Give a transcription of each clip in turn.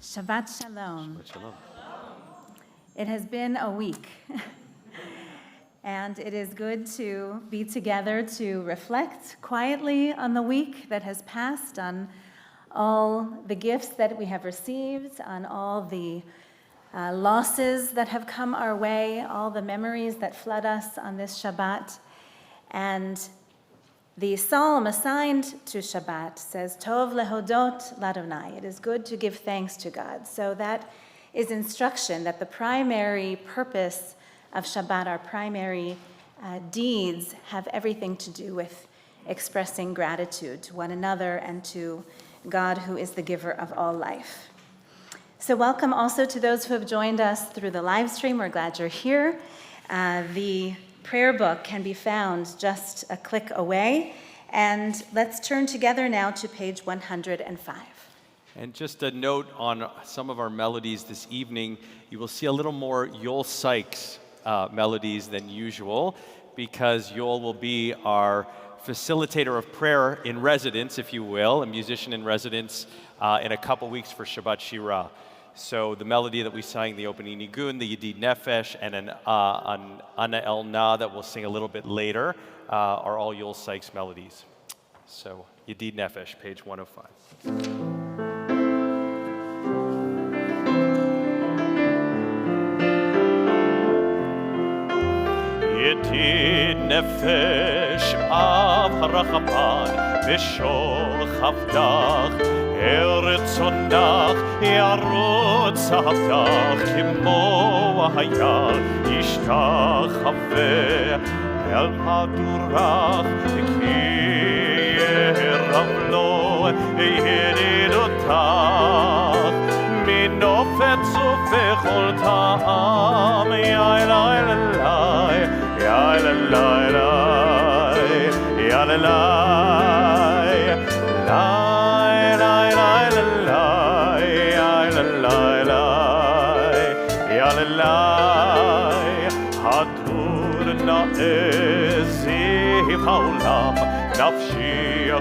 Shabbat Shalom. Shabbat Shalom. It has been a week, and it is good to be together to reflect quietly on the week that has passed, on all the gifts that we have received, on all the losses that have come our way, all the memories that flood us on this Shabbat. And the psalm assigned to Shabbat says, Tov lehodot l'Adonai. It is good to give thanks to God. So that is instruction that the primary purpose of Shabbat, our primary deeds, have everything to do with expressing gratitude to one another and to God, who is the giver of all life. So welcome also to those who have joined us through the live stream. We're glad you're here. The prayer book can be found just a click away. And let's turn together now to page 105. And just a note on some of our melodies this evening, you will see a little more Yoel Sykes melodies than usual, because Yoel will be our facilitator of prayer in residence, if you will, a musician in residence in a couple weeks for Shabbat Shirah. So the melody that we sang, the opening nigun, the Yedid Nefesh, and an Ana El Na that we'll sing a little bit later are all Yoel Sykes melodies. So Yedid Nefesh, page 105. Yedid Nefesh av harachamad b'shol chavdach Eretzonach yarotz avdach kimo hayal yishtachave el hadurach ki yeravlo yedidotach minofetz uvechol ta'am yailalai yailalai yailalai Hadur na'eziv ha'olam nafshi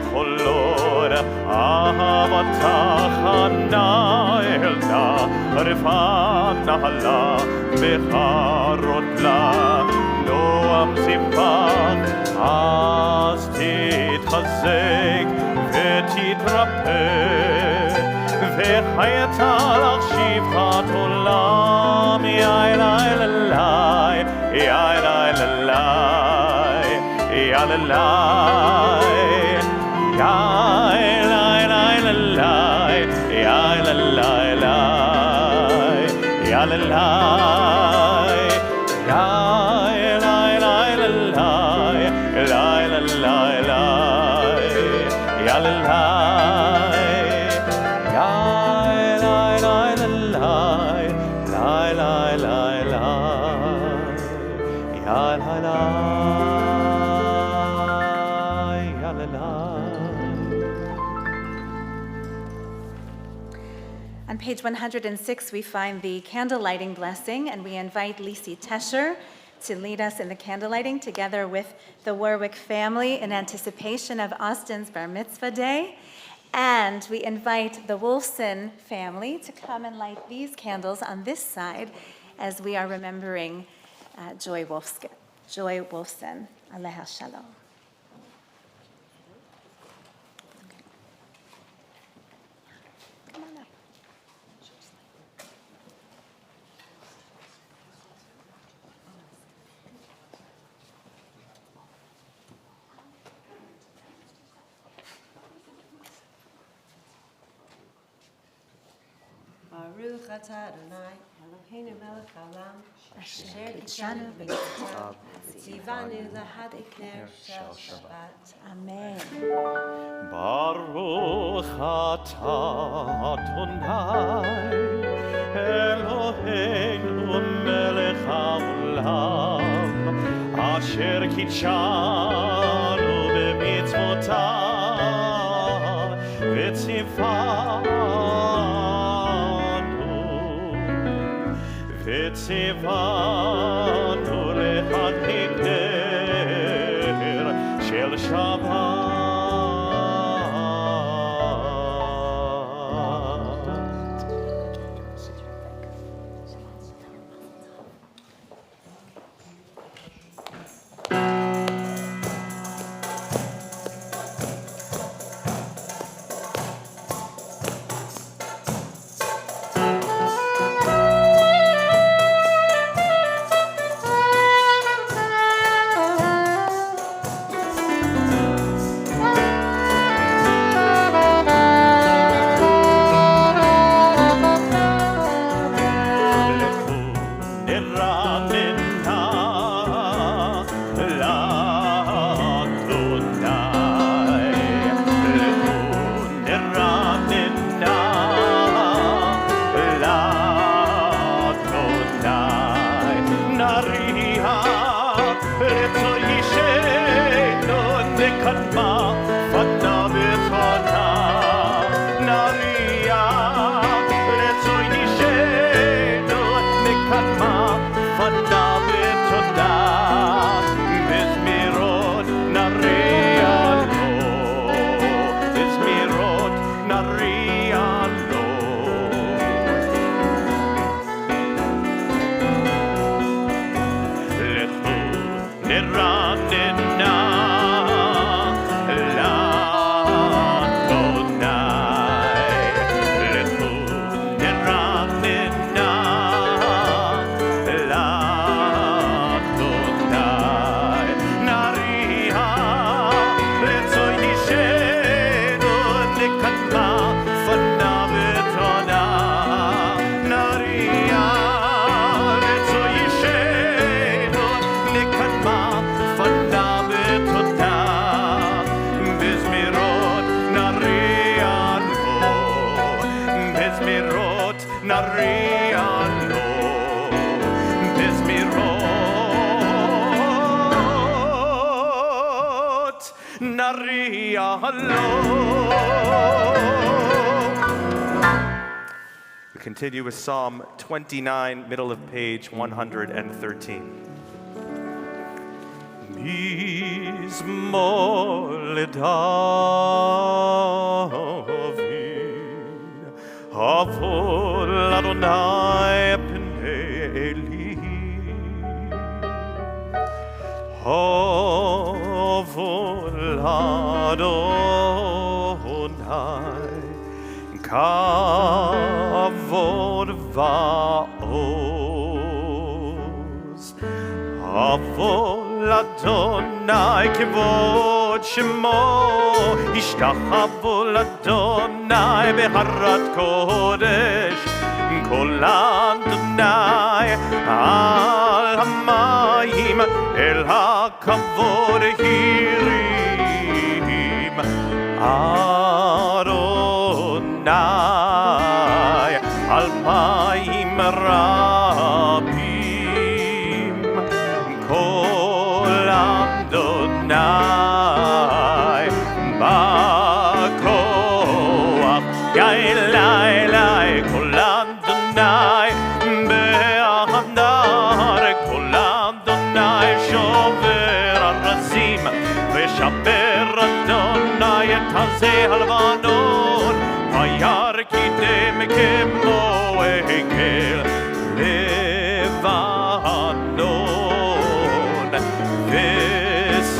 cholor ahavatach ha'na'elna rifat na'ala becharot la noam zivach az titchazek v'titrapeh v'chayet alach shivchat olam yailalai yailalai yailalai yailalai yailalai yailalai yailalai yailalai On page 106, we find the candle lighting blessing, and we invite Lisi Tesher to lead us in the candlelighting together with the Warwick family in anticipation of Austin's Bar Mitzvah Day. And we invite the Wolfson family to come and light these candles on this side as we are remembering Joy Wolfson. Aleha Shalom. Come on up. Baruch atah Adonai, Eloheinu melech haolam, asher Kidshanu b'mitzvotav, tzivanu lahadlik ner shel Shabbat. Amen. Baruch atah Adonai, Eloheinu melech haolam, asher kidshanu b'mitzvotav, וציוונו להדליק נר של שבת. We continue with Psalm 29, middle of page 113. Mizmor leDavid, Havol Adonai pnei Eli, Havol Adonai kavod va'oz, Havol Adonai kavod shemo, Ishtachavu l'Adonai beharat kodesh, Kol Adonai al hamayim, El hakavod hirim, Adonai al mayim rabim, Kol Adonai ba'koach, Yaelai Kol Adonai be'adar, Kol Adonai וידבר אדוני את הזה הלבנון, וירקידם כמו עגל לבנון, וסריון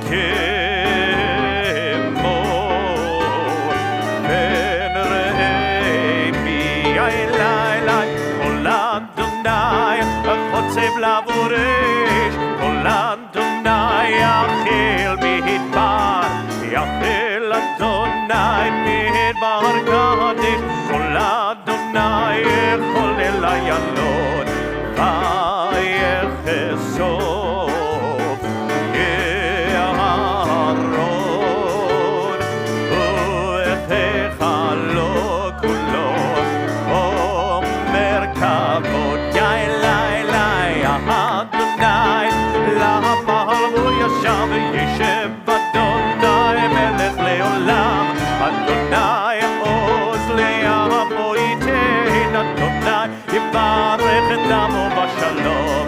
כמו בן רמי אלי כל אדוני חוצב לבורש, כל אדוני יחל מדבר, יחל אדוני מדבר קדש, כל אדוני יכול אל איילון ויחשוף יערון והיכלו כולו אומר כבוד אלי אדוני למה הוא ישב וישב אדוני מלך לעולם, אדוני עוז לעמו ייתן, אדוני יברך את עמו בשלום.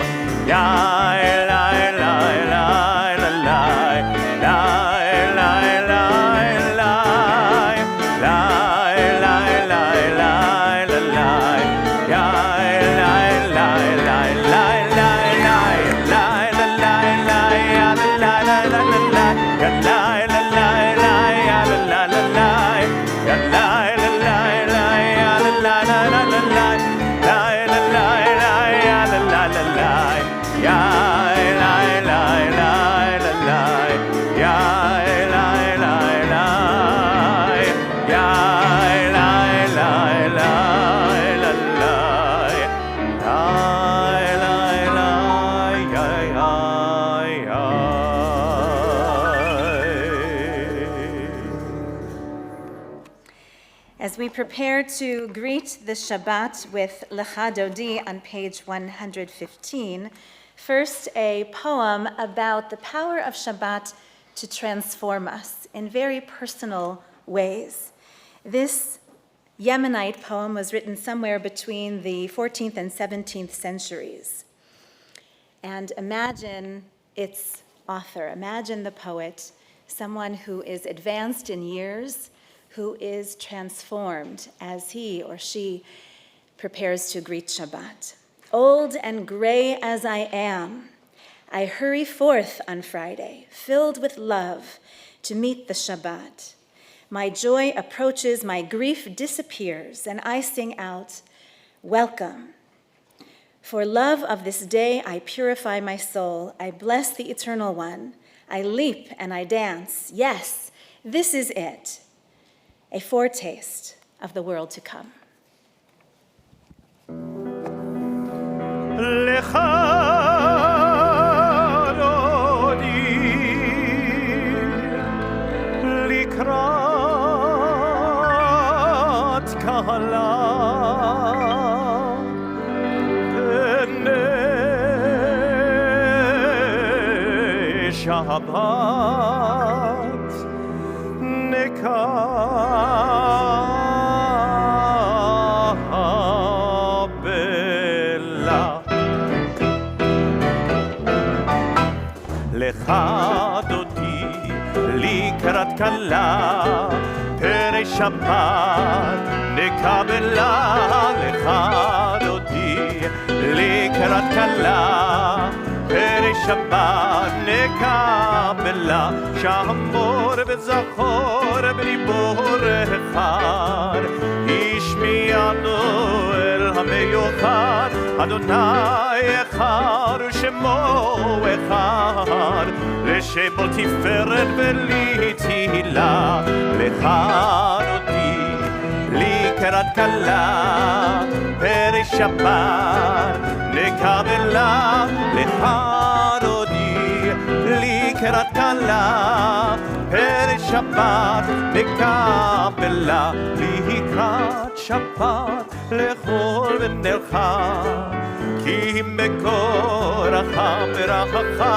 As we prepare to greet the Shabbat with Lecha Dodi on page 115, first a poem about the power of Shabbat to transform us in very personal ways. This Yemenite poem was written somewhere between the 14th and 17th centuries. And imagine its author, imagine the poet, someone who is advanced in years, who is transformed as he or she prepares to greet Shabbat. Old and gray as I am, I hurry forth on Friday, filled with love, to meet the Shabbat. My joy approaches, my grief disappears, and I sing out, welcome. For love of this day, I purify my soul. I bless the Eternal One. I leap and I dance. Yes, this is it. A foretaste of the world to come. Lecha Dodi likrat Kabbalat Pnei Shabbat Kabbalat Lecha Dodi likrat Kabbalat Pnei Shabbat Kabbalat Lecha Dodi likrat Kabbalat Pnei Shabbat Kabbalat Shamor v'zachor b'libor echad Ishmi'anu el hameyuchad Adonai echad u'shemo echad L'shebol tiferet v'li tihila Lecha Dodi likrat Kabbalat Pnei Shabbat Kabbalat Lecha Dodi likrat Kabbalat Pnei Shabbat Kabbalat likrat Shabbat lechol v'nercha Ki mekoracha merachacha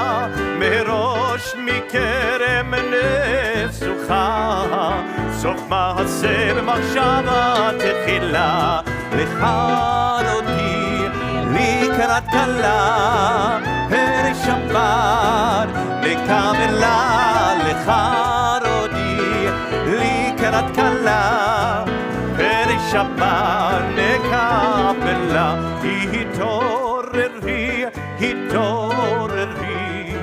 merosh mikerem nefsucha Sof ma'aseh v'machshava techila Lecha Dodi לקראת כלה, פרק שבת, לקבלה לך רודי, לקראת כלה, פרק שבת, לקבלה, התעוררי, התעוררי,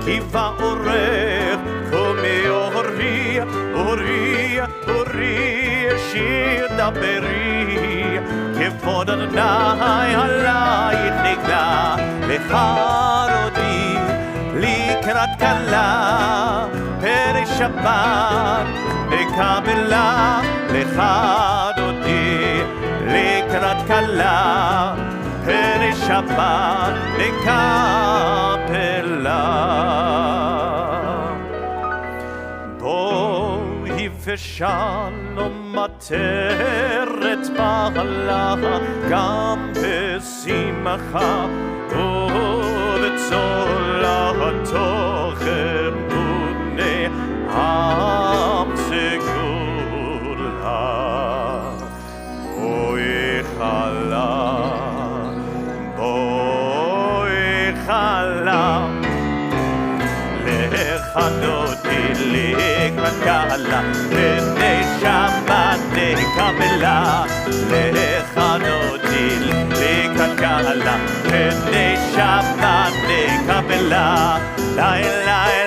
כי באורך קומי אורי, אורי, אורי, שיר דברי, כבוד אדוני עלייך נגלה, לך רודי, לקראת כלה, פרק שבת, לקבלה, לך רודי, לקראת כלה, פרק שבת, לקבלה. בואי ושלום עטרת בעלה, גם בשמחה ובצולתו אמונה עם סגולה. בואי חלה, בואי חלה, לכנותי לקראת כלה, ונשמה נקבלה, לכנותי לקראת כלה, ונשמה נקבלה, לי לי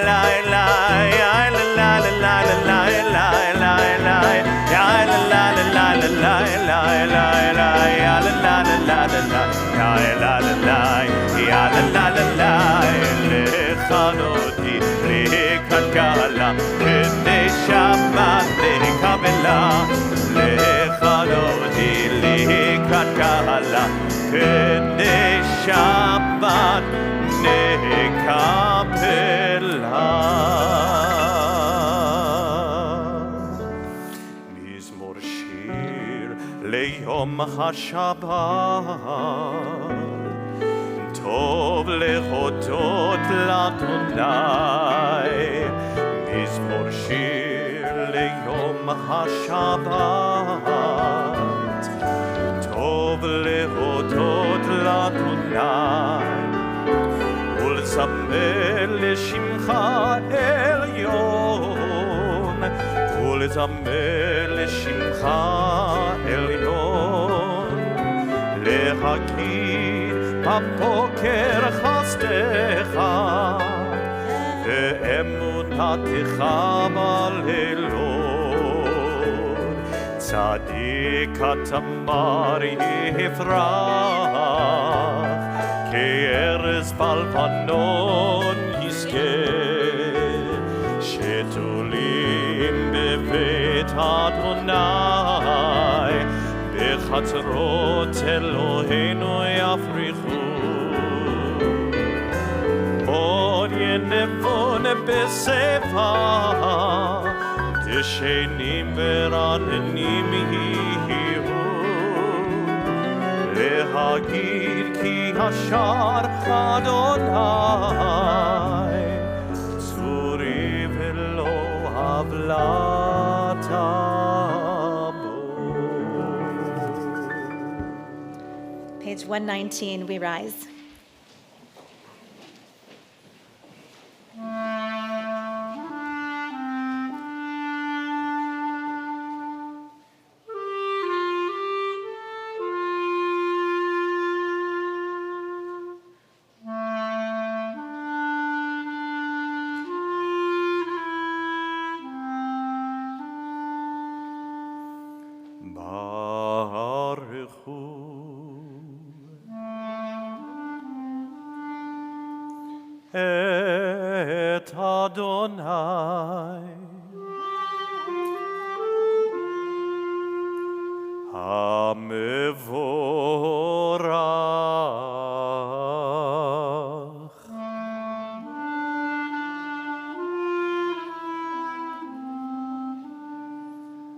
לי לכנותי לקראת כלה, ונשמה נקבלה, לכנותי לקראת כלה, ונשמה נקבלה. מזמור שיר ליום השבת, טוב להודות לאדוני. מזמור שיר ליום השבת, טוב להודות לאדוני, ולזמר לשמך עליון, ולזמר לשמך עליון, להגיד בבוקר חסדך ואמונתך בלילות, צדיק התמר יפרח, כארז בלבנון יזכה, שתולים בבית אדוני, בחצרות אלוהינו יפריחו. עוד ינבון בסבך, דשנים ורעננים יהיו, להגיד כי השער אדוני, צורי ולא הבלתה. Page 119, we rise. את אדוני המבורך,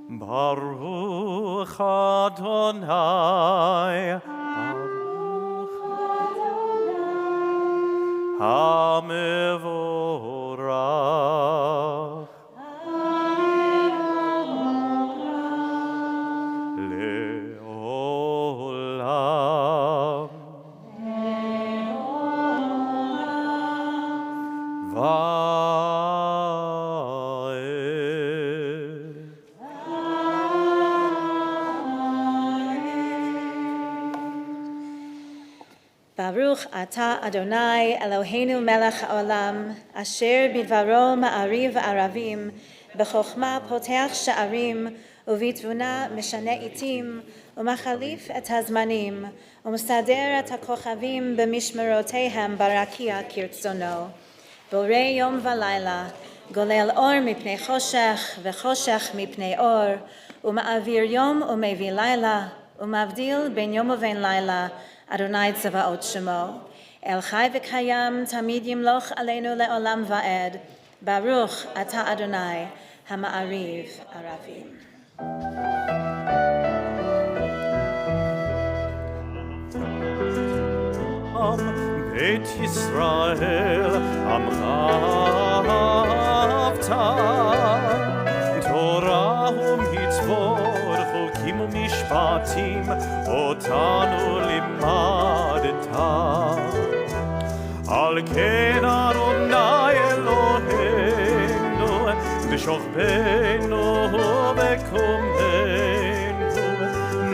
ברוך אדוני, המבורך, לעולם. Baruch Ata Adonai Eloheinu melech haolam, asher bidvaro ma'ariv aravim, b'chokhmah poteach sha'arim, uvitvuna mishane itim, umachalif et hazmanim, umsader et hakochavim b'mishmerotehem barakia kirtzono. Borei yom v'layla, golel or mipnei choshech, v'choshech mipnei or, uma'avir yom umevi layla, umavdil ben yom uvein layla, Adonai Tzavaot Shemo. El Chai v'Kayam Tamid Yimloch Aleinu Le'olam Va'ed. Baruch Ata Adonai Hama'ariv Aravim. Beit Yisrael Amchavta Torah u'mitzvot chokim u'mishpatim otanu limadta Al ken Adonai Eloheinu b'shochbeinu v'komenu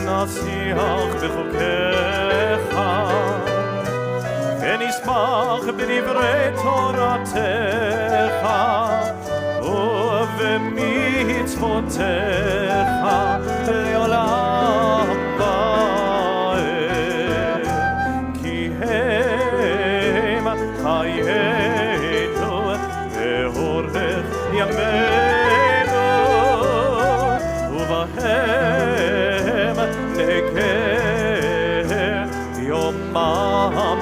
nasiach b'chokecha ונשמח בדברי תורתך ובמצוותיך לעולם ועד כי הם חיינו ואורך ימינו ובהם נקר יומם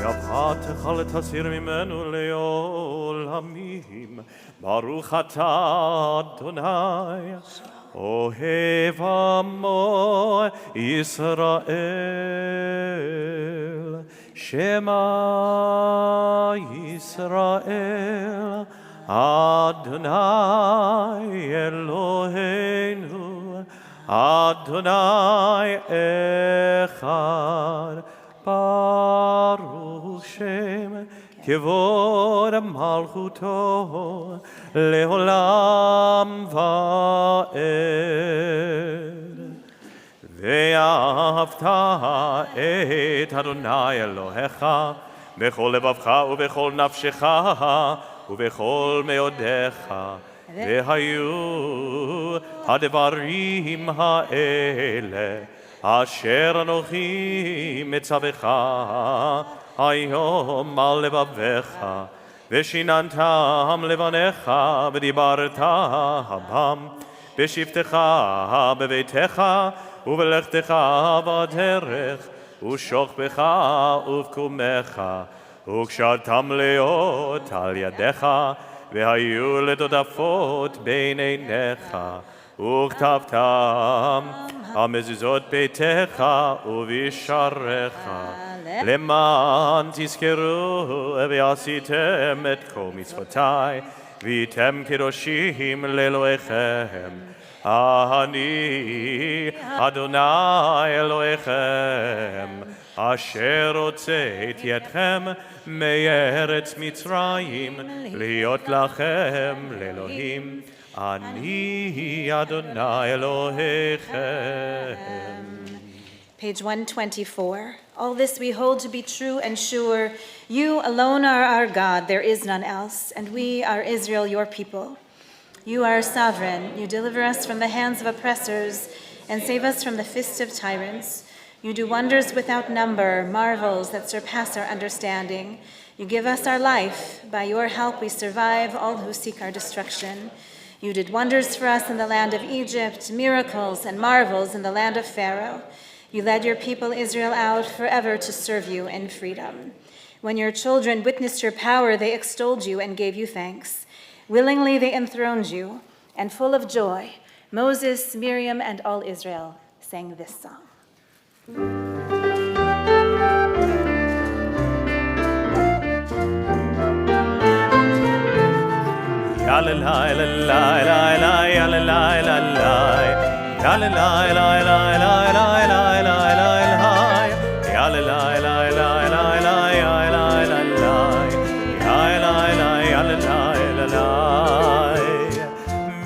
יבעתך לתסיר ממנו לעולמים ברוך אתה אדוני אוהב עמו ישראל שמע ישראל אדוני אלוהינו Adonai Echad Baruch Shem Kevod Malchuto Leolam Va'ed Ve'ahavta et Adonai Elohecha Bechol levavcha ubechol nafshecha ubechol meodecha והיו הדברים האלה אשר אנוכי מצווך היום על לבבך ושיננתם לבניך ודיברת בם בשבתך בביתך ובלכתך בדרך ושוכבך ובקומך וקשרתם להיות על ידיך והיו לדודפות בין עיניך, וכתבתם המזוזות ביתך ובשעריך, למען תזכרו ועשיתם את כל מצוותי, והייתם קדושים לאלוהיכם. אני אדוני אלוהיכם, אשר הוצאתי אתכם מארץ מצרים, להיות לכם לאלוהים. אני אדוני אלוהיכם. Page 124. All this we hold to be true and sure. You alone are our God, there is none else, and we are Israel, your people. You are sovereign. You deliver us from the hands of oppressors and save us from the fists of tyrants. You do wonders without number, marvels that surpass our understanding. You give us our life. By your help we survive all who seek our destruction. You did wonders for us in the land of Egypt, miracles and marvels in the land of Pharaoh. You led your people Israel out forever to serve you in freedom. When your children witnessed your power, they extolled you and gave you thanks. Willingly they enthroned you, and full of joy, Moses, Miriam, and all Israel sang this song.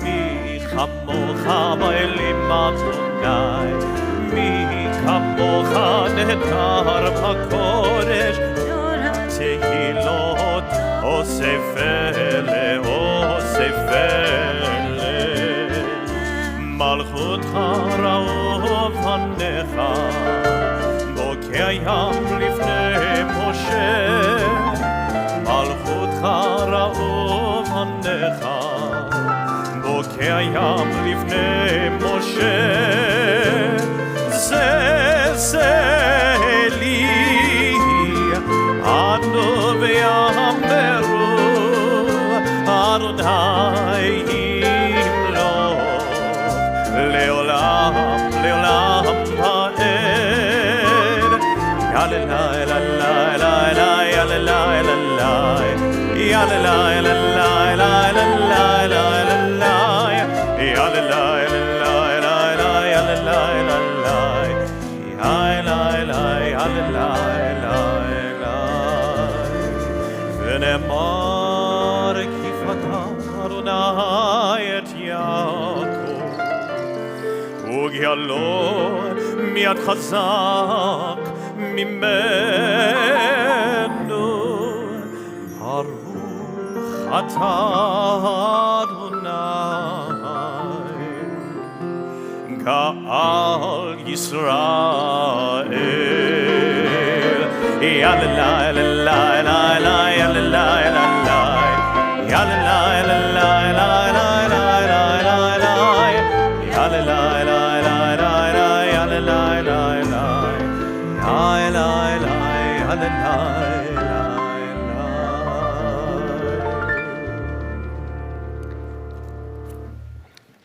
מי כמוך באלים אדוני נהדר בקודש, תהילות אוסף אלה, אוסף אלה. מלכותך רעוב הנך, בוקע ים לפני משה. מלכותך רעוב הנך, בוקע ים לפני משה. זה לי אנו ויאמרו אדוני ימלוך לעולם לעולם ועד. יאללה יאללה יאללה יאללה יאללה ונאמר כי פתח אדוני את יעקב וגאלו מיד חזק ממנו. ברוך אתה אדוני גאל ישראל. יאללה יאללה יאללה יאללה יאללה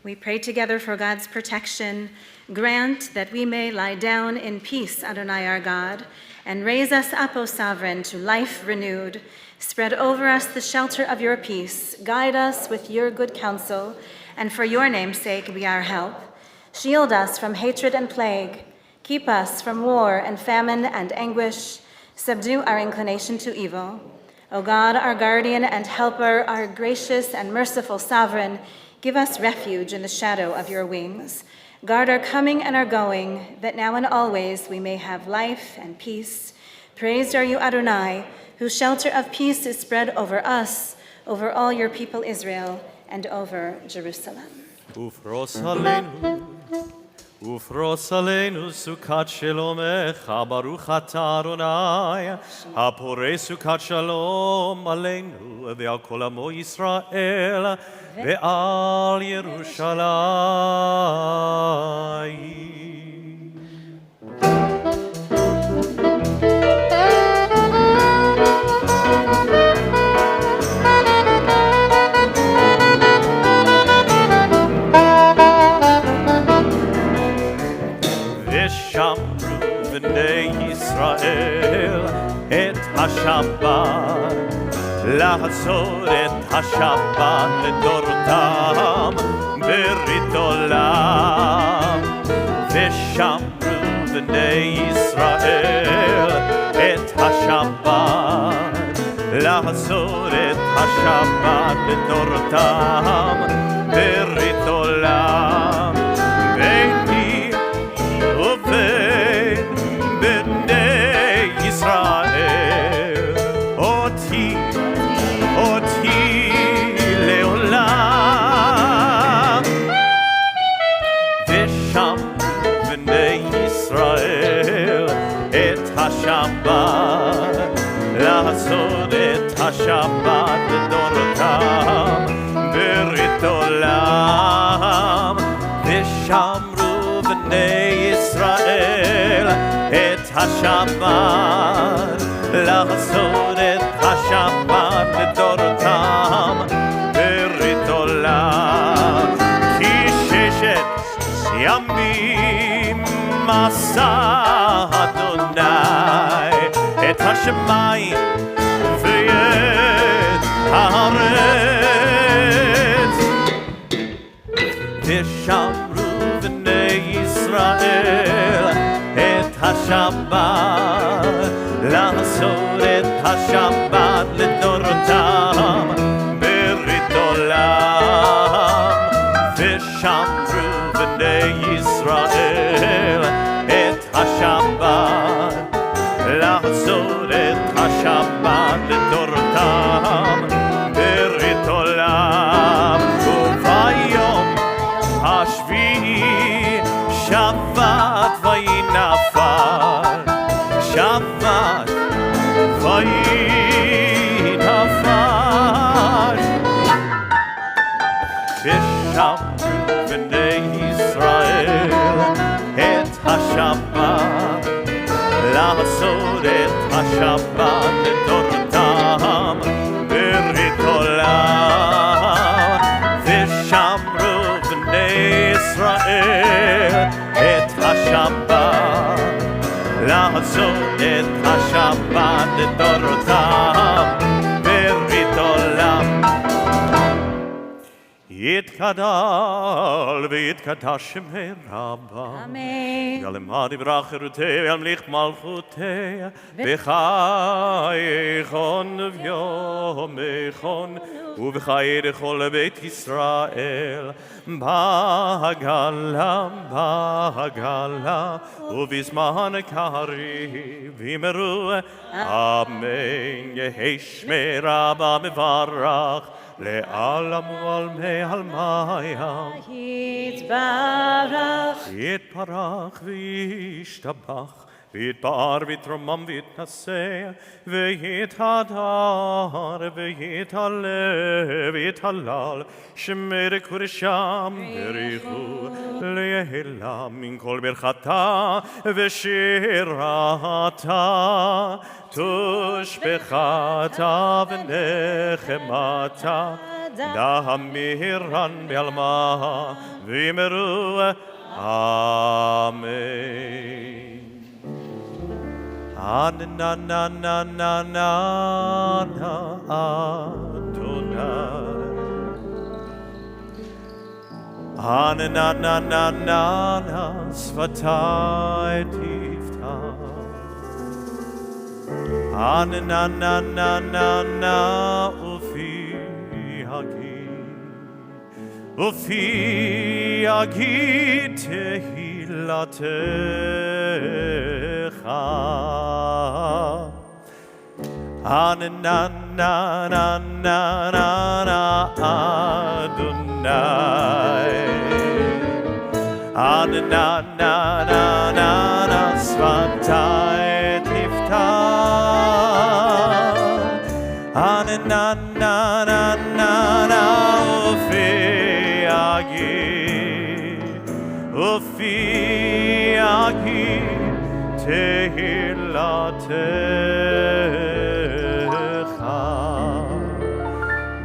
We pray together for God's protection. Grant that we may lie down in peace, Adonai our God, and raise us up, O Sovereign, to life renewed. Spread over us the shelter of your peace. Guide us with your good counsel, and for your name's sake be our help. Shield us from hatred and plague. Keep us from war and famine and anguish. Subdue our inclination to evil. O God, our guardian and helper, our gracious and merciful Sovereign, give us refuge in the shadow of your wings. Guard our coming and our going, that now and always we may have life and peace. Praised are you, Adonai, whose shelter of peace is spread over us, over all your people Israel, and over Jerusalem. ופרוס עלינו סוכת שלומך, ברוך אתה אדוני, הפורש סוכת שלום עלינו ועל כל עמו ישראל ועל ירושלים. ושמרו בני ישראל את השבת, לעשות את השבת לדורותם ברית עולם. ושמרו בני ישראל את השבת, לעשות את השבת לדורותם ברית עולם. ביני ובין בני ישראל אותי לעולם. ושמרו בני ישראל את השבת, לעשות את השבת לדורותם ברית עולם. ושמרו בני ישראל את השבת, לעשות את השבת לדורותם ברית עולם. כי ששת ימים עשה אדוני את השמיים ואת הארץ. ושמרו בני ישראל את השבת, לעשות את השבת לדורותם ברית עולם. ושמרו בני ישראל את השבת, ושמרו בני ישראל את השבת, לעשות את השבת לדורותם ברית עולם. ושמרו בני ישראל את השבת, לעשות את השבת לדורותם ברית עולם. יתגדל ויתקדש שמי רבה, Amen. יעלמה דברך חירותי וימליך מלכותי, בחייכון וביומכון ובחיי לכל בית ישראל, בעגלה בעגלה ובזמן קריב אמרו אמן. יהי שמי רבה מברך לעלם ועלמי עלמיה, יתברך. יתברך וישתבח, ויתפאר ויתרומם ויתנשא, ויתהדר ויתהלל ויתהלל, שמי קודשם בריחו ליהלה מן כל ברכתה ושירתה, תושבחתה ונחמתה, דהמירן בעלמה ואמרו אמן. Na na na na na na Adonai, na na na na na svatai tiftach, na na na na na ufi agi tehilatecha. Na na na na na na Adonai, na na na na na na svatai tiftach, na na na na na na ufi agi tehilatecha.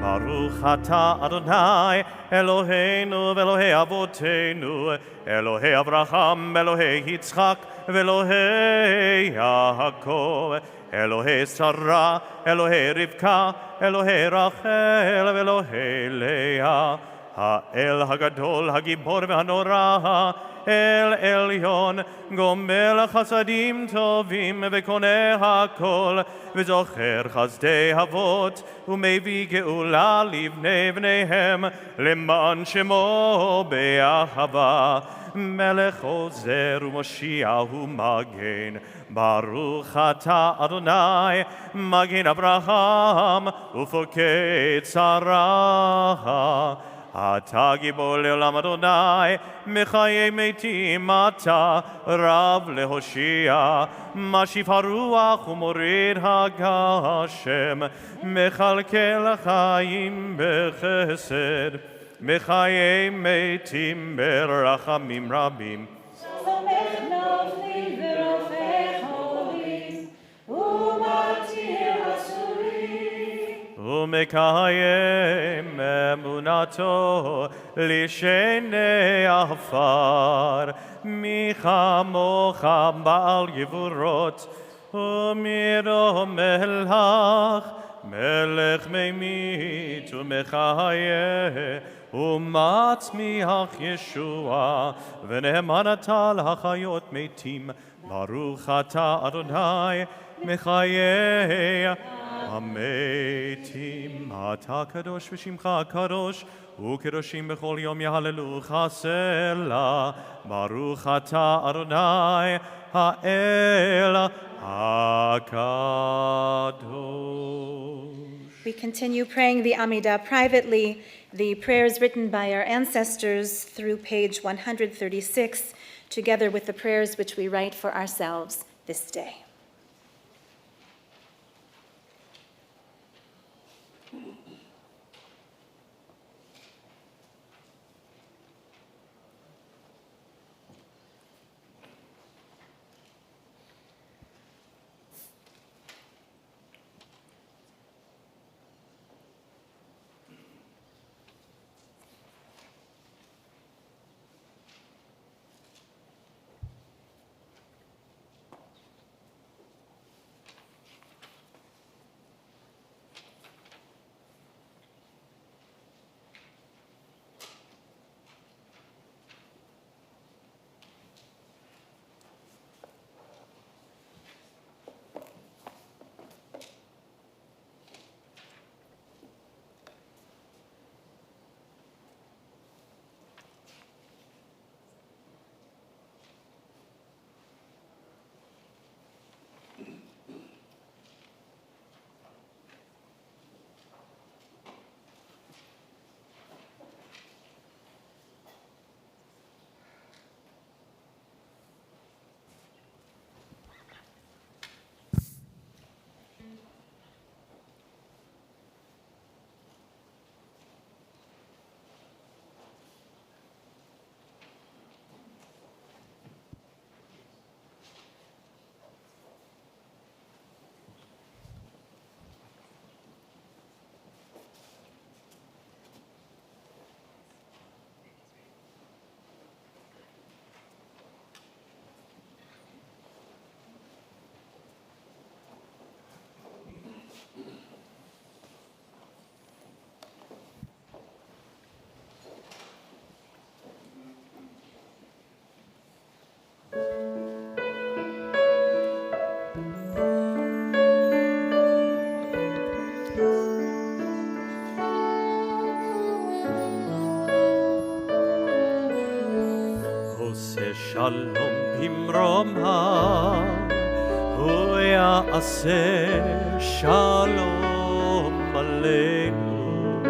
Baruch atah Adonai Eloheinu ve'Elohei Avoteinu, Elohei Avraham, Elohei Yitzchak, ve'Elohei Yaakov, Elohei Sarah, Elohei Rivka, Elohei Rachel, ve'Elohei Leah, האל הגדול, הגיבור והנורא, אל עליון, גומל חסדים טובים וקונה הכל, וזוכר חסדי אבות, ומביא גאולה לבני בניהם, למען שמו באהבה. מלך עוזר ומושיע ומגן, ברוך אתה אדוני, מגן אברהם ופוקד שרה. אתה גיבור לעולם אדוני, מחיי מתים אתה, רב להושיע, משיב הרוח ומוריד הגשם, מכלכל חיים בחסד, מחיי מתים ברחמים רבים. סומך נופלים ורופא חולים, ומתיר אסורים, ומקיים אמונתו לשני עפר. מי כמוך בעל גבורות ומרומם, מלך ממית ומחיה ומצמיח ישועה, ונאמן אתה להחיות מתים. ברוך אתה אדוני מחיי המתים. אתה קדוש ושמך קדוש, וקדושים בכל יום יהללוך סלה. ברוך אתה אדוני האל הקדוש. We continue praying the Amidah privately, the prayers written by our ancestors through page 136, together with the prayers which we write for ourselves this day. עושה שלום במרומיו, הוא יעשה שלום עלינו.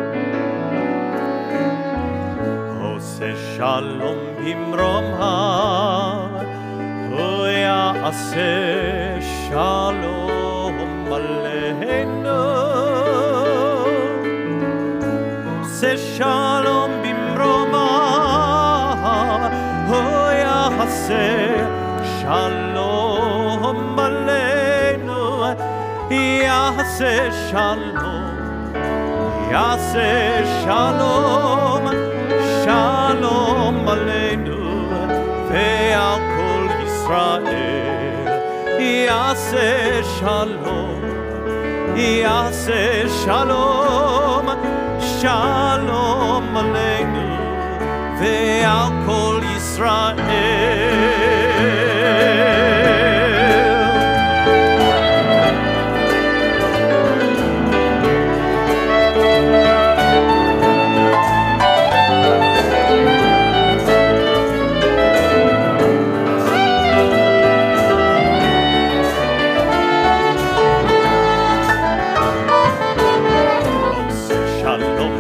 עושה שלום במרומיו, הוא יעשה שלום עלינו. עושה שלום במרומיו, הוא יעשה שלום עלינו. יעשה שלום, יעשה שלום, שלום עלינו ועל כל ישראל. יעשה שלום, יעשה שלום, שלום עלינו ועל כל ישראל.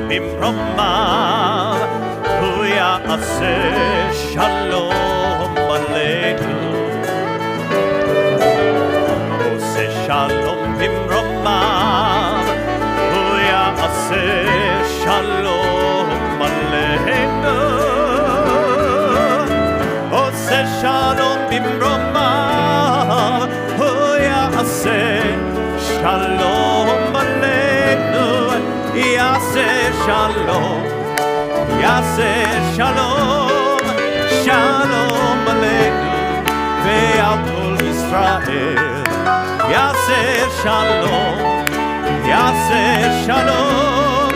במרומיו, הוא יעשה שלום עלינו. עושה שלום במרומיו, הוא יעשה שלום עלינו. עושה שלום במרומיו, הוא יעשה שלום עלינו. יעשה שלום, יעשה שלום, שלום עלינו ועל כל ישראל. יעשה שלום, יעשה שלום,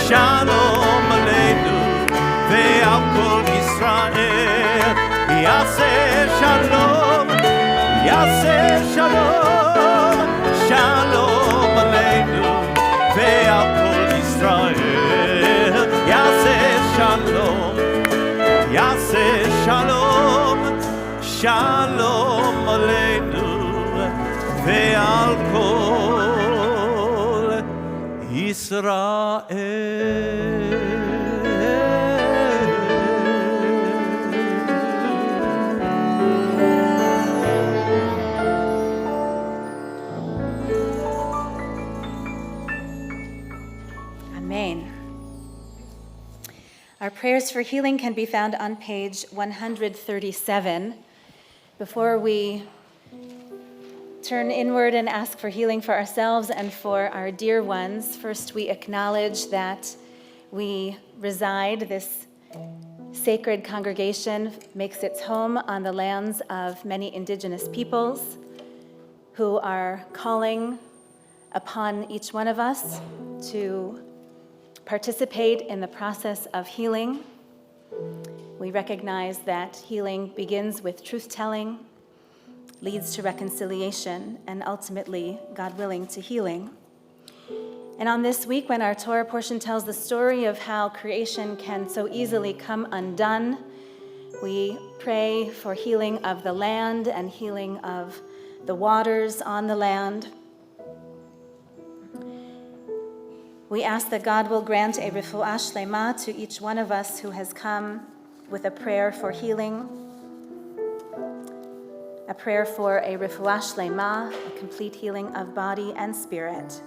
שלום עלינו ועל כל ישראל. יעשה שלום, יעשה שלום, שלום עלינו ועל כל ישראל. יעשה שלום, יעשה שלום, שלום עלינו ועל כל ישראל. Amen. Our prayers for healing can be found on page 137. Before we turn inward and ask for healing for ourselves and for our dear ones, first we acknowledge that we reside, this sacred congregation makes its home on the lands of many indigenous peoples who are calling upon each one of us to participate in the process of healing. We recognize that healing begins with truth-telling, leads to reconciliation, and ultimately, God willing, to healing. And on this week, when our Torah portion tells the story of how creation can so easily come undone, we pray for healing of the land and healing of the waters on the land. We ask that God will grant a refuah shlema to each one of us who has come with a prayer for healing, a prayer for a refuah shlema, a complete healing of body and spirit.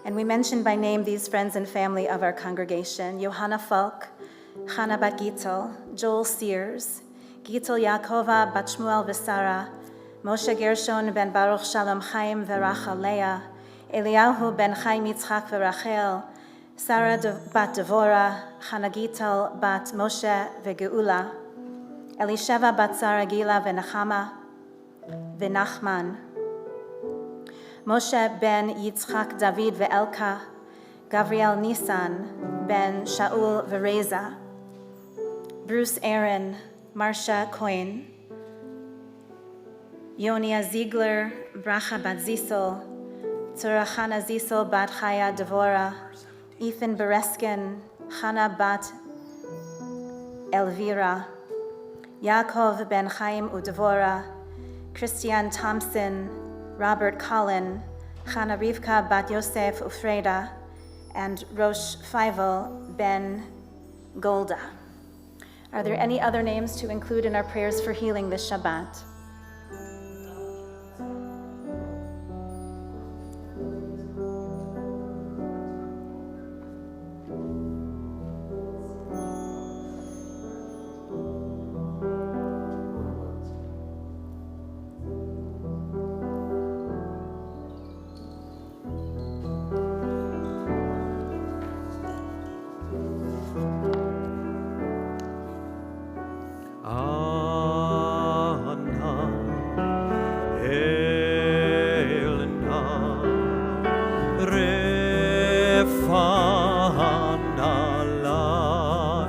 And we mention by name these friends and family of our congregation: Johanna Falk, Chana Bat Gittel, Joel Sears, Gittel Yaakova Bat Shmuel Vesara, Moshe Gershon ben Baruch Shalom Chaim Verachal Leah, Eliyahu ben Chaim Yitzchak v'Rachel, Sarah bat Devora, Chana Gittel bat Moshe v'Geula, Elisheva bat Sarah Gila v'Nechama v'Nachman, Moshe ben Yitzchak David v'Elka, Gavriel Nisan ben Shaul v'Reza, Bruce Aaron, Marsha Cohen, Yonia Ziegler, Bracha bat Zisel, Tzura Chana Zisel bat Chaya Devora, Ethan Bereskin, Chana bat Elvira, Yaakov Ben Chaim Udvora, Christian Thompson, Robert Collin, Chana Rivka Bat Yosef Ufreda, and Rosh Feivel Ben Golda. Are there any other names to include in our prayers for healing this Shabbat?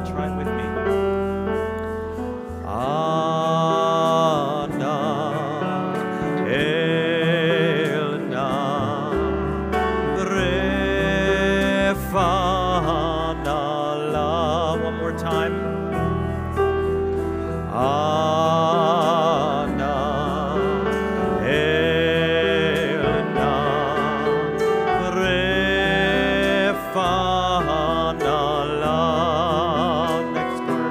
Try it with me. One more time. Next words.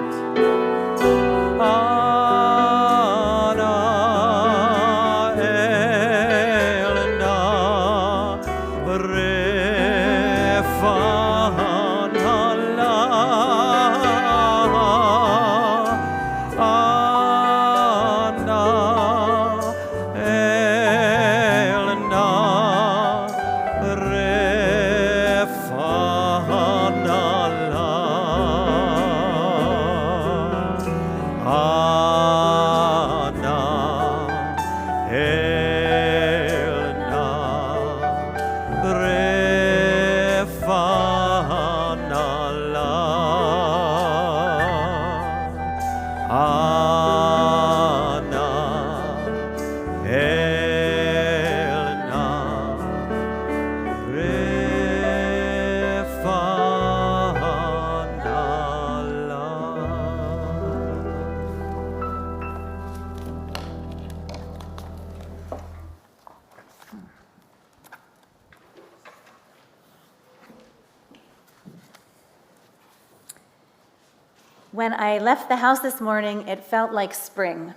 When I left the house this morning, it felt like spring.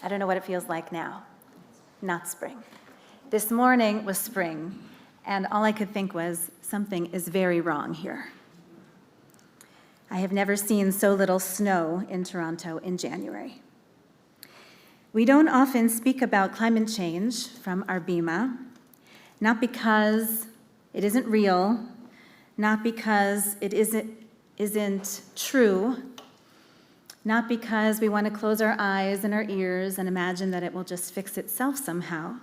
I don't know what it feels like now. Not spring. This morning was spring, and all I could think was, something is very wrong here. I have never seen so little snow in Toronto in January. We don't often speak about climate change from our bima, not because it isn't real, not because it isn't true, not because we want to close our eyes and our ears and imagine that it will just fix itself somehow,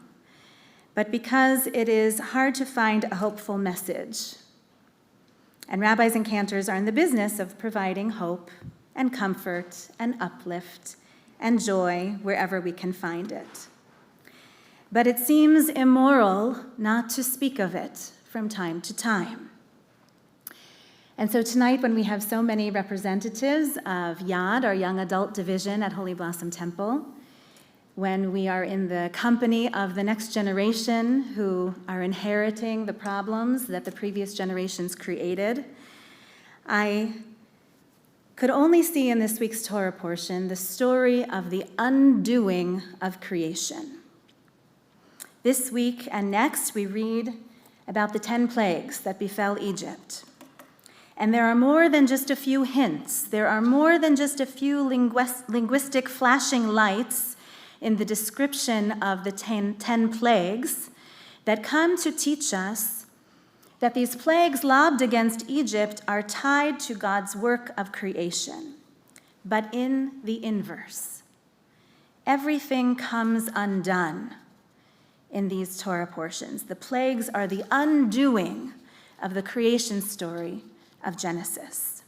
but because it is hard to find a hopeful message. And rabbis and cantors are in the business of providing hope and comfort and uplift and joy wherever we can find it. But it seems immoral not to speak of it from time to time. And so tonight, when we have so many representatives of Yad, our young adult division at Holy Blossom Temple, when we are in the company of the next generation who are inheriting the problems that the previous generations created, I could only see in this week's Torah portion the story of the undoing of creation. This week and next, we read about the 10 plagues that befell Egypt. And there are more than just a few hints. There are more than just a few linguistic flashing lights in the description of the 10 plagues that come to teach us that these plagues lobbed against Egypt are tied to God's work of creation, but in the inverse. Everything comes undone in these Torah portions. The plagues are the undoing of the creation story of Genesis.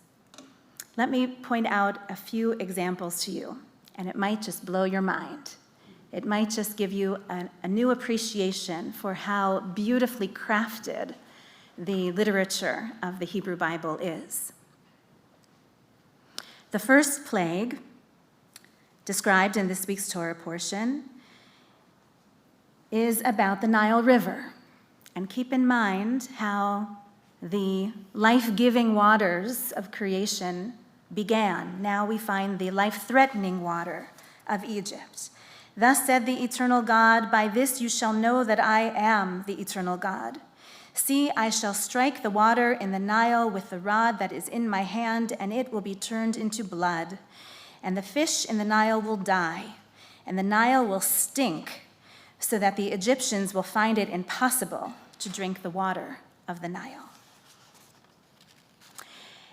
Let me point out a few examples to you, and it might just blow your mind. It might just give you a new appreciation for how beautifully crafted the literature of the Hebrew Bible is. The first plague described in this week's Torah portion is about the Nile River. And keep in mind how the life-giving waters of creation began. Now we find the life-threatening water of Egypt. Thus said the eternal God, by this you shall know that I am the eternal God. See, I shall strike the water in the Nile with the rod that is in my hand, and it will be turned into blood. And the fish in the Nile will die, and the Nile will stink, so that the Egyptians will find it impossible to drink the water of the Nile.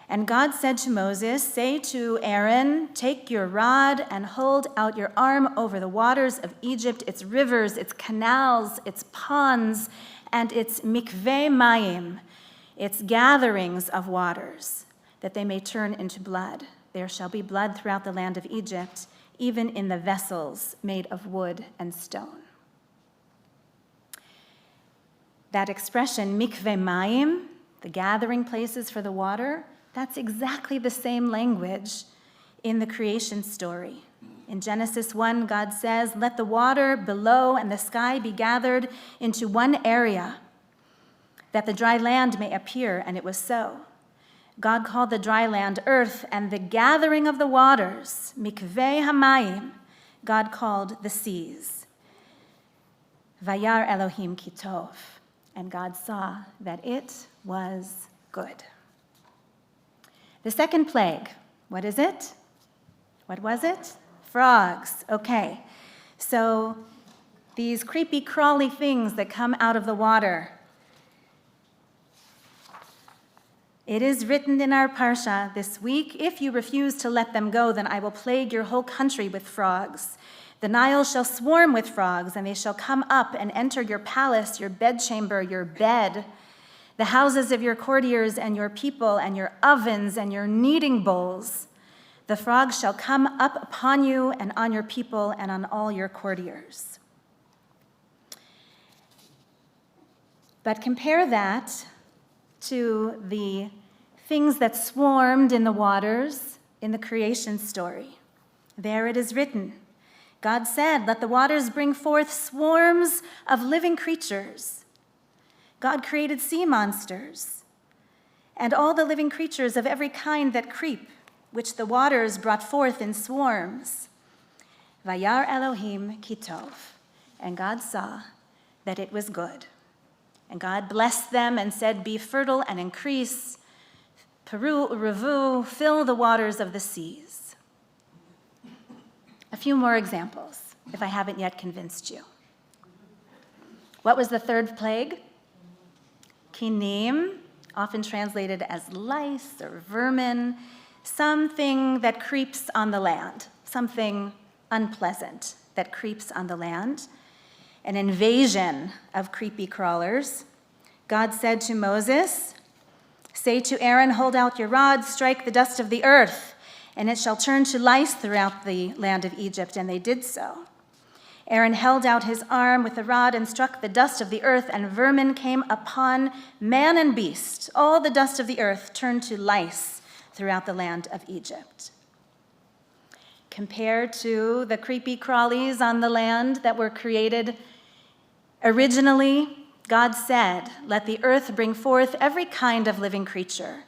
And God said to Moses, say to Aaron, take your rod and hold out your arm over the waters of Egypt, its rivers, its canals, its ponds, and its mikveh mayim, its gatherings of waters, that they may turn into blood. There shall be blood throughout the land of Egypt, even in the vessels made of wood and stone. That expression, mikveh mayim, the gathering places for the water, that's exactly the same language in the creation story. In Genesis 1, God says, let the water below and the sky be gathered into one area, that the dry land may appear, and it was so. God called the dry land earth, and the gathering of the waters, mikveh hamayim, God called the seas. Vayar Elohim ki tov, and God saw that it was good. The second plague, what is it? What was it? Frogs. Okay. So these creepy, crawly things that come out of the water. It is written in our parsha this week, if you refuse to let them go, then I will plague your whole country with frogs. The Nile shall swarm with frogs, and they shall come up and enter your palace, your bedchamber, your bed, the houses of your courtiers and your people, and your ovens and your kneading bowls. The frogs shall come up upon you and on your people and on all your courtiers. But compare that to the things that swarmed in the waters in the creation story. There it is written, God said, let the waters bring forth swarms of living creatures. God created sea monsters and all the living creatures of every kind that creep, which the waters brought forth in swarms. Vayar Elohim ki tov, and God saw that it was good. And God blessed them and said, be fertile and increase, peru urevu, fill the waters of the seas. A few more examples, if I haven't yet convinced you. What was the third plague? Kinim, often translated as lice or vermin, something that creeps on the land, something unpleasant that creeps on the land, an invasion of creepy crawlers. God said to Moses, say to Aaron, hold out your rod, strike the dust of the earth, and it shall turn to lice throughout the land of Egypt. And they did so. Aaron held out his arm with the rod and struck the dust of the earth, and vermin came upon man and beast. All the dust of the earth turned to lice throughout the land of Egypt. Compared to the creepy crawlies on the land that were created originally, God said, let the earth bring forth every kind of living creature,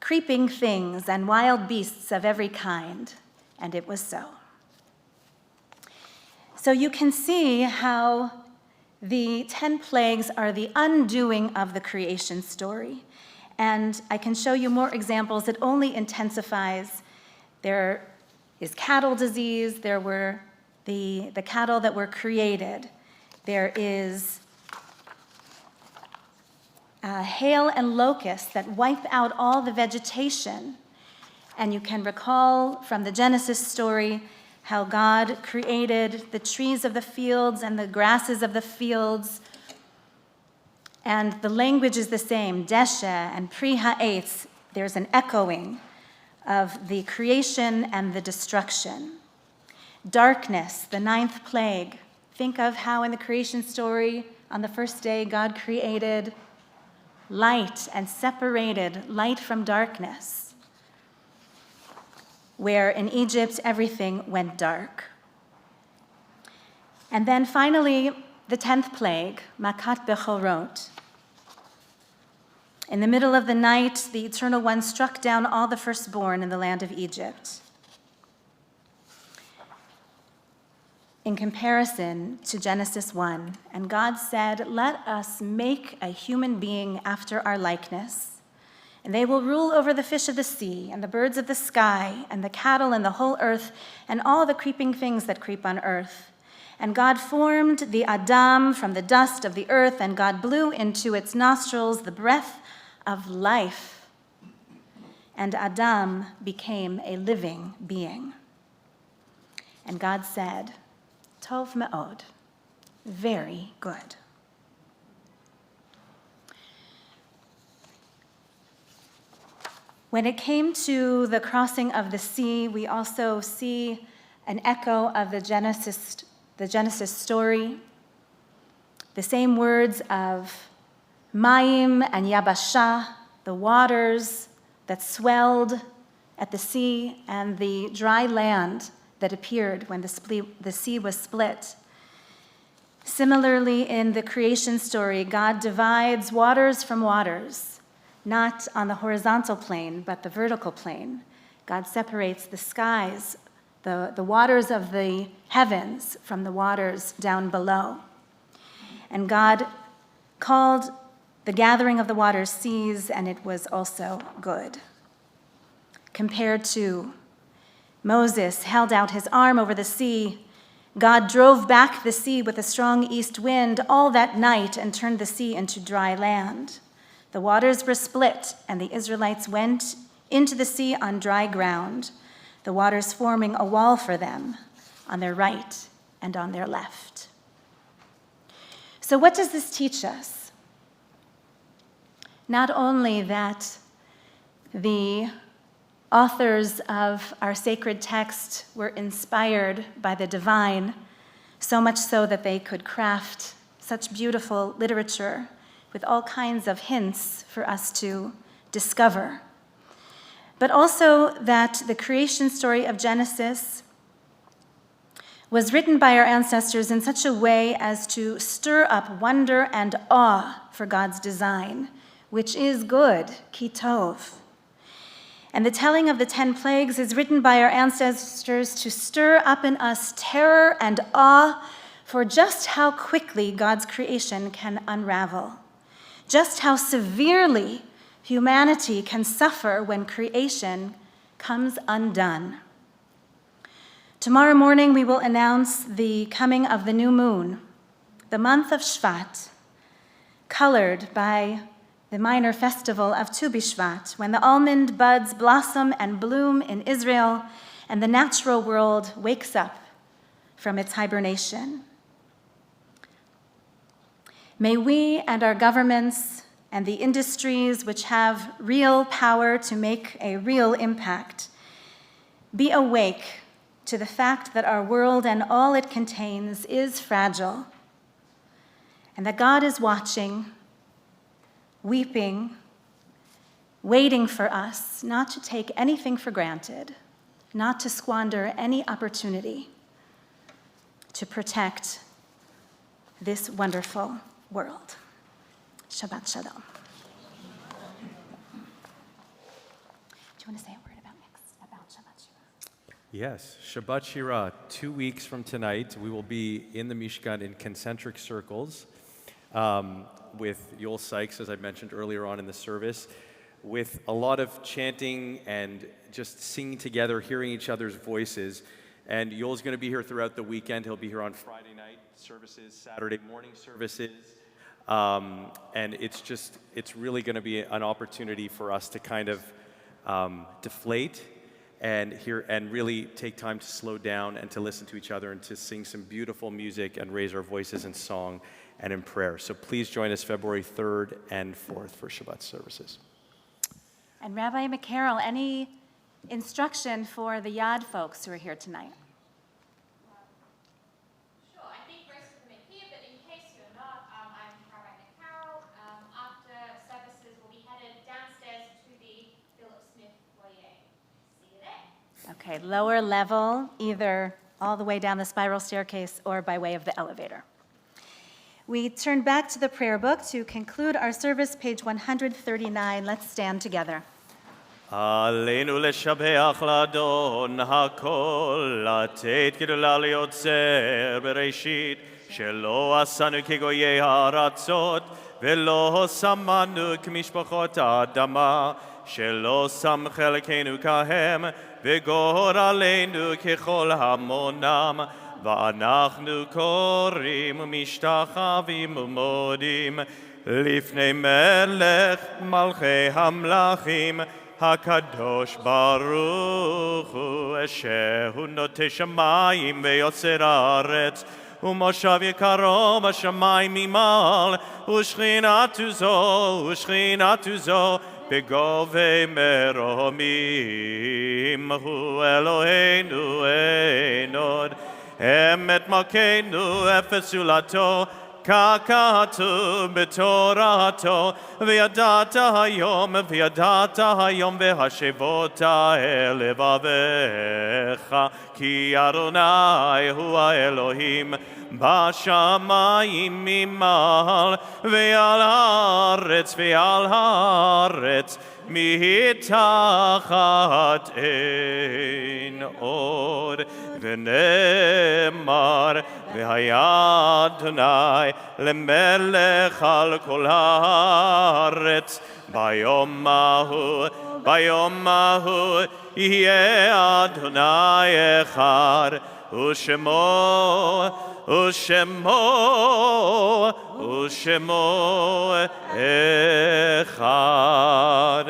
creeping things and wild beasts of every kind, and it was so. So you can see how the 10 plagues are the undoing of the creation story. And I can show you more examples. It only intensifies. There is cattle disease. There were the cattle that were created. There is hail and locusts that wipe out all the vegetation. And you can recall from the Genesis story how God created the trees of the fields and the grasses of the fields. And the language is the same, Deshe and Pri Ha'etz. There's an echoing of the creation and the destruction. Darkness, the 9th plague. Think of how in the creation story, on the first day, God created light and separated light from darkness. where in Egypt everything went dark. And then finally, the 10th plague, Makat Bechorot. In the middle of the night, the Eternal One struck down all the firstborn in the land of Egypt. In comparison to Genesis 1, and God said, "Let us make a human being after our likeness, and they will rule over the fish of the sea, and the birds of the sky, and the cattle and the whole earth, and all the creeping things that creep on earth." And God formed the Adam from the dust of the earth, and God blew into its nostrils the breath of life, and Adam became a living being. And God said, Tov me'od, very good. When it came to the crossing of the sea, we also see an echo of the Genesis story. The same words of Mayim and Yabasha, the waters that swelled at the sea, and the dry land that appeared when the sea was split. Similarly, in the creation story, God divides waters from waters, not on the horizontal plane, but the vertical plane. God separates the skies, the waters of the heavens from the waters down below. And God called the gathering of the waters seas, and it was also good. Compared to Moses held out his arm over the sea, God drove back the sea with a strong east wind all that night and turned the sea into dry land. The waters were split, and the Israelites went into the sea on dry ground, the waters forming a wall for them on their right and on their left. So what does this teach us? Not only that the authors of our sacred text were inspired by the divine, so much so that they could craft such beautiful literature with all kinds of hints for us to discover, but also that the creation story of Genesis was written by our ancestors in such a way as to stir up wonder and awe for God's design, which is good, ki tov. And the telling of the 10 plagues is written by our ancestors to stir up in us terror and awe for just how quickly God's creation can unravel, just how severely humanity can suffer when creation comes undone. Tomorrow morning, we will announce the coming of the new moon, the month of Shvat, colored by the minor festival of Tu B'Shvat, when the almond buds blossom and bloom in Israel and the natural world wakes up from its hibernation. May we and our governments and the industries which have real power to make a real impact be awake to the fact that our world and all it contains is fragile, and that God is watching, weeping, waiting for us not to take anything for granted, not to squander any opportunity to protect this wonderful world. Shabbat Shalom. Do you want to say a word about Shabbat Shira? Yes, Shabbat Shira, 2 weeks from tonight, we will be in the Mishkan in concentric circles with Yoel Sykes, as I mentioned earlier on in the service, with a lot of chanting and just singing together, hearing each other's voices. And Yoel's going to be here throughout the weekend. He'll be here on Friday night services, Saturday morning services. And it's really going to be an opportunity for us to kind of deflate and hear and really take time to slow down and to listen to each other and to sing some beautiful music and raise our voices in song and in prayer. So please join us February 3rd and 4th for Shabbat services. And Rabbi McCarroll, any instruction for the Yad folks who are here tonight? Sure, I think most of them are here, but in case you're not, I'm Rabbi McCarroll. After services, we'll be headed downstairs to the Philip Smith foyer. See you there. Okay, lower level, either all the way down the spiral staircase or by way of the elevator. We turn back to the prayer book to conclude our service, page 139. Let's stand together. עלינו לשבח לאדון הכל, לתת גדולה ליוצר בראשית, שלא עשנו כגויי הארצות, ולא שמנו כמשפחות האדמה, שלא שם חלקנו כהם, וגורלנו ככל המונם, ואנחנו קוראים ומשתחווים ומודים לפני מלך מלכי המלכים, הקדוש ברוך הוא, שהוא נוטה שמיים ויוצר הארץ, ומושב יקרו בשמיים ממעל, ושכינתו זו בגובה מרומים, הוא אלוהינו אין עוד, אמת מלכנו אפס זולתו, ככתוב בתורתו, וידעת היום והשבות אל לבביך, כי אדוני הוא האלוהים בשמיים ממעל, ועל הארץ מתחת אין עוד, ונאמר והיה אדוני למלך על כל הארץ, ביום ההוא יהיה אדוני אחד, ושמו אחד.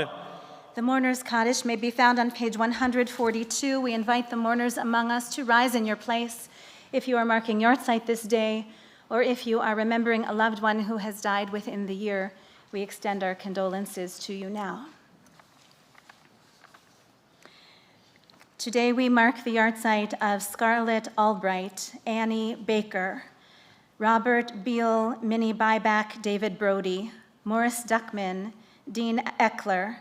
The mourner's Kaddish may be found on page 142. We invite the mourners among us to rise in your place if you are marking Yartzeit this day, or if you are remembering a loved one who has died within the year. We extend our condolences to you now. Today we mark the Yartzeit of Scarlett Albright, Annie Baker, Robert Beal, Minnie Byback, David Brody, Morris Duckman, Dean Eckler,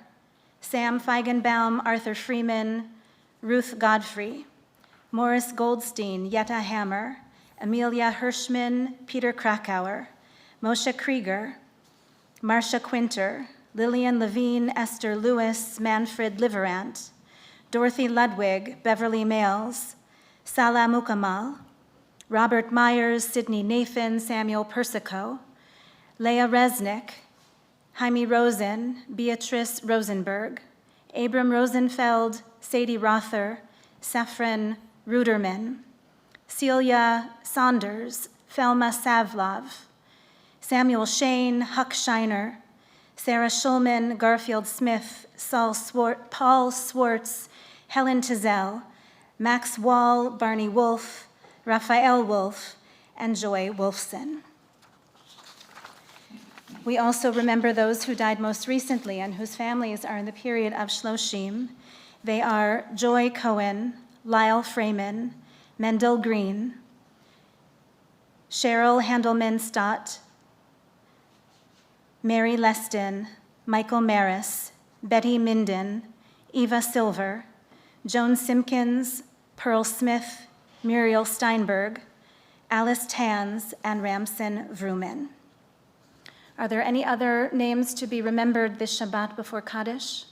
Sam Feigenbaum, Arthur Freeman, Ruth Godfrey, Morris Goldstein, Yetta Hammer, Amelia Hirschman, Peter Krakauer, Moshe Krieger, Marcia Quinter, Lillian Levine, Esther Lewis, Manfred Liverant, Dorothy Ludwig, Beverly Males, Salah Mukamal, Robert Myers, Sidney Nathan, Samuel Persico, Leah Resnick, Jaime Rosen, Beatrice Rosenberg, Abram Rosenfeld, Sadie Rother, Saffron Ruderman, Celia Saunders, Thelma Savlov, Samuel Shane, Huck Shiner, Sarah Schulman, Garfield Smith, Paul Swartz, Helen Tizell, Max Wall, Barney Wolf, Raphael Wolf, and Joy Wolfson. We also remember those who died most recently and whose families are in the period of Shloshim. They are Joy Cohen, Lyle Freeman, Mendel Green, Cheryl Handelman Stott, Mary Leston, Michael Maris, Betty Minden, Eva Silver, Joan Simpkins, Pearl Smith, Muriel Steinberg, Alice Tans, and Ramson Vrooman. Are there any other names to be remembered this Shabbat before Kaddish?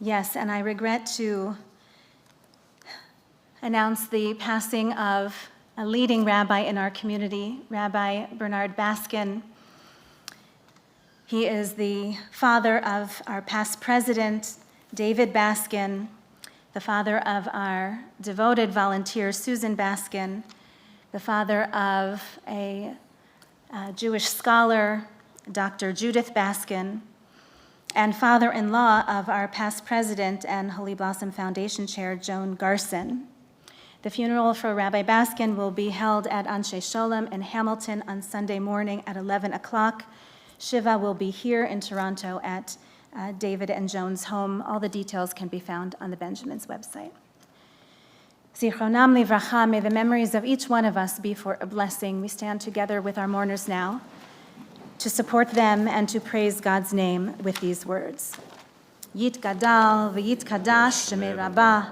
Yes, and I regret to announce the passing of a leading rabbi in our community, Rabbi Bernard Baskin. He is the father of our past president, David Baskin, the father of our devoted volunteer, Susan Baskin, the father of a Jewish scholar, Dr. Judith Baskin, and father-in-law of our past president and Holy Blossom Foundation chair, Joan Garson. The funeral for Rabbi Baskin will be held at Anshe Sholem in Hamilton on Sunday morning at 11 o'clock. Shiva will be here in Toronto at David and Joan's home. All the details can be found on the Benjamin's website. Zichronam livracha, may the memories of each one of us be for a blessing. We stand together with our mourners now. to support them and to praise God's name with these words. Yitgadal v'yitkadash shemei Rabbah,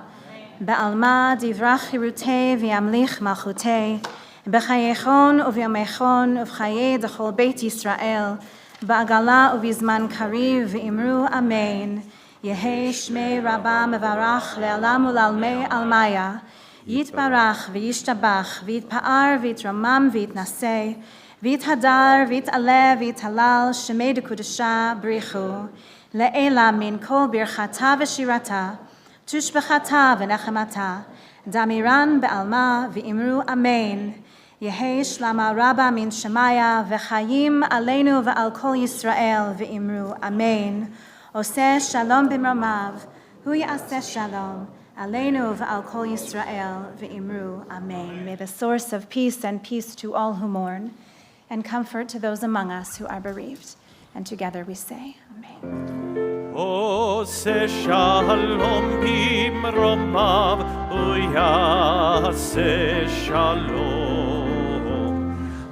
be'alma divrach hirutei v'yamlich malchutei, b'chayechon uvyomechon uv'chayei d'chol Beit Yisrael, ba'agala uvizman kariv v'imru amen. Yehei shmei Rabbah mevarach le'alam u'lalmei almaya, yitbarach v'yishtabach v'yitpa'ar v'yitramam v'yitnaseh, v'yithadar v'yit'aleh v'yithalal shemei dekudesha b'richu, le'ela min kol birchata v'shirata, tushbechata v'nechemata, damiran be'alma v'imru amen. Yehei shlama rabba min shemaya v'chayim aleinu v'al kol Yisrael v'imru amen. Oseh shalom b'mramav, hu ya'aseh shalom, aleinu v'al kol Yisrael v'imru amen. May the source of peace and peace to all who mourn, and comfort to those among us who are bereaved. And together we say, Amen. Oseh shalom b'mramav, hu ya'aseh shalom,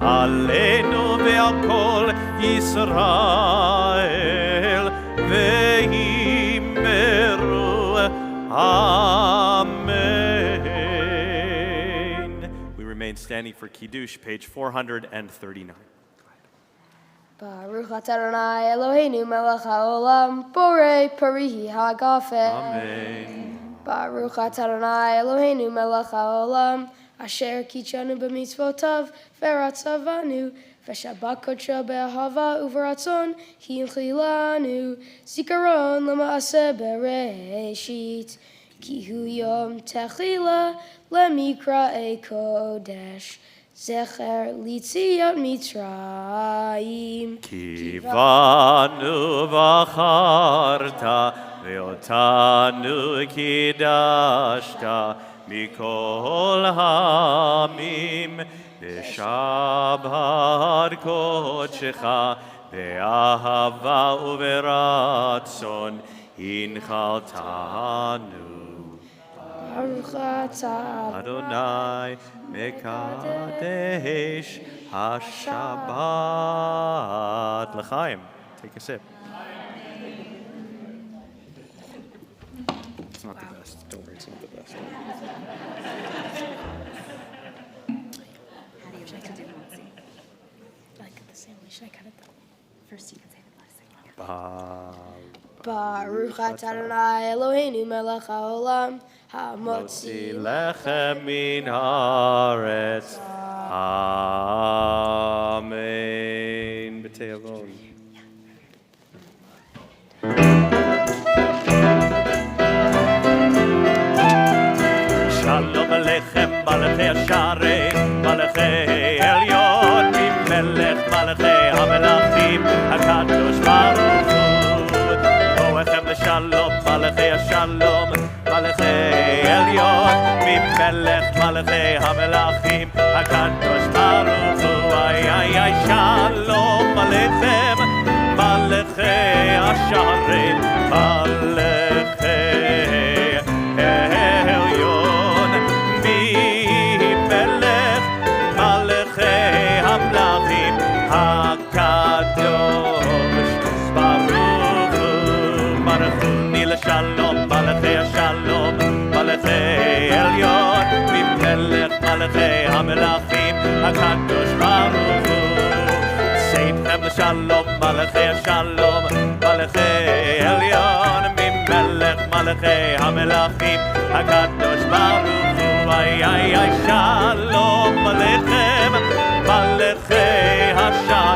aleinu v'al kol Yisrael v'imru amen. We remain standing for Kiddush, page 439. Baruch atah Adonai Eloheinu melech haolam, borei pari hagafen. Amen. Baruch atah Adonai Eloheinu melech haolam, asher kitchanu b'mitzvotav v'ratzavanu, v'shabbat kodsho be'ahava uv'ratzon hinchilanu, zikaron l'maaseh bereshit, ki hu yom techila lemikra'ei kodesh, zecher litziyat Mitzrayim. Kivanu v'acharta ve'otanu kidashta mikol hamim v'shabbat kodshecha be'ahava u'veratzon hinchaltanu. Baruch atah Adonai mekadesh hashabbat. L'chaim. Take a sip. It's not the best. Don't worry, it's not the best. How do you like to do it? Like the same way. Should I cut it though? First you can say the blessing. Baruch atah Adonai Eloheinu melech haolam, hamotzi Motzi lechem min haaretz. Amen. B'te'avon. Shalom aleichem malachei hasharei, malachei elyon, melech malachei hamelachim, hakadosh baruch hu. Boechem leshalom, malachei hashalom, malachei elyon, melech malachei hamelachim, hakadosh baruch hu. Ay ay ay shalom aleichem, malachei hasharei, malachei elyon, melech malachei hamlachim, hakadosh baruch hu. Marachuni l'shalom, malachei hashalom, malachei elyon, melech malachei hamelachim, hakadosh baruch hu. Seitchem l'shalom, malachei hashalom, malachei elyon, melech malachei hamelachim, hakadosh baruch hu. Ay ay ay shalom aleichem, malachei hashalom.